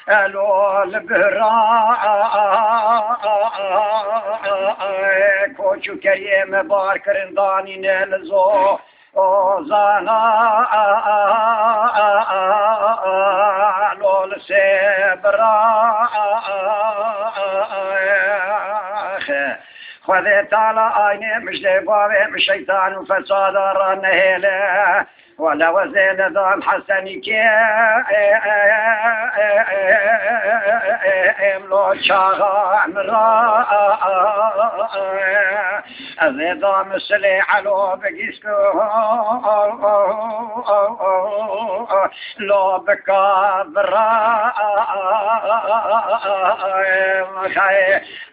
الو البراء کوچو کریم بار کرندانی نلزو زانا لول سبراء خذ تعالى عيني مش دبابه مش شيطان وفساد رنهله ولا وزين نظام حسني كي املو شاغا مرا النظام السليح علو بقيسكو لو بكابرا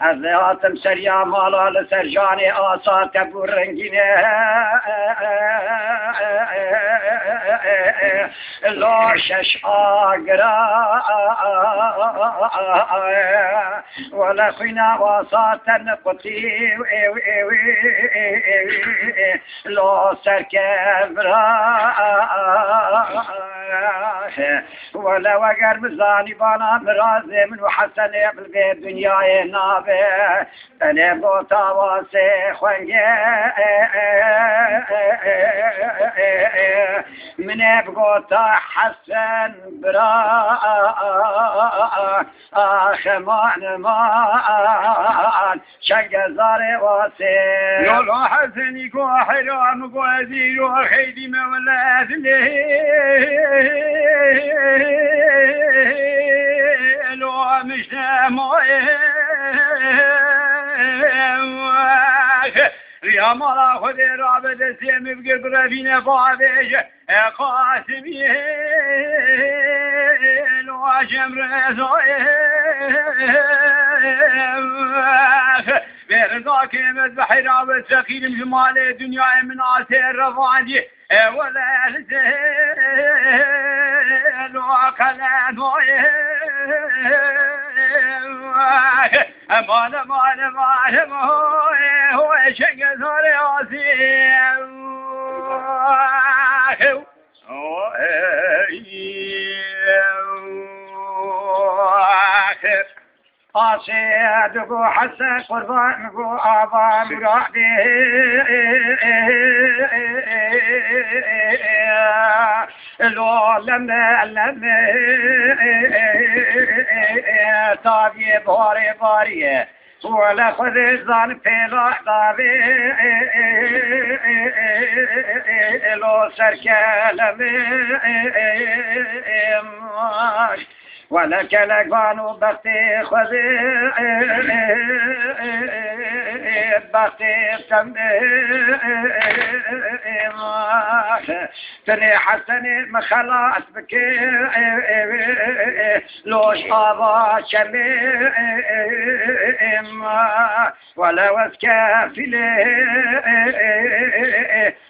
الذات سريا مالا لسرجاني آسات بورنجينه لو شش آقرا ولا خينا وساط نقطي لو سركبرا ولا وقر مزاني بانا مرازي من وحسن بالبيت دنياي نابي انا بوتا واسي خوانجي من بقوتا حسن برا خمان مان شنقزاري واسي يولو حسني كو حرام كو أزير وخيدي مولاد لو مش يا مالا خدي رابط سيمي بقر فينا فابيش قاسمي لو شمر زوي برضاك مذبح رابط ثقيل جمال الدنيا من عسير رفعدي ولا الزين وقلان امان امان امان هو شنق ثوري واسيم قاسيدكو حسن قربانكو آبا مرادي لو لما تابي باري باري ولا خذ الظن في لحظة لو سركلم ولا كلقانو بختي خذي بختي تني حسني مخلاص بك لوش آبا شمي ولا وسكافلي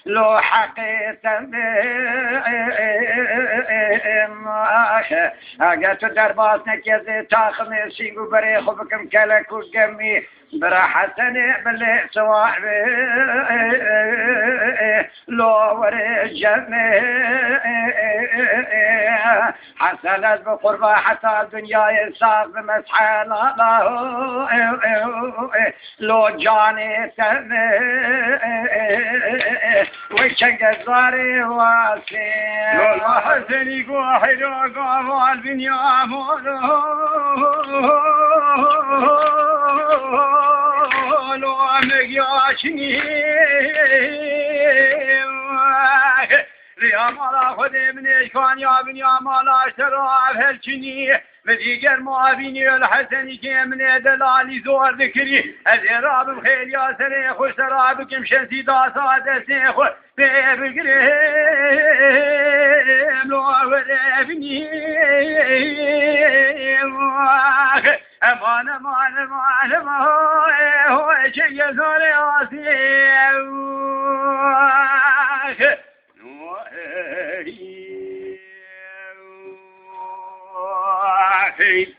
لو حقيقة اگه تو در باز نکیزی تا خمیسین گو بری خوبکم کلک و گمی برا حسنی بلی سواحبی لو وری جمعی حسنت بقربا حتی دنیای ساق بمسحل الله لو جانی تمی وشنگ زاری واسی لو حسنی گو حیرا قوال بنیا مولو لو مگیاشنی ریا مالا خودی من اشکان یا بنیا مالا اشتراف هلچنی و دیگر معاونی الحسنی که من دلالی زور ذکری از رابم خیلی آسره خوش رابم کم شنسی داسات سیخو بگریم لو ورفنیم امان امان امان امان هو چنگ زور آسیم Hey.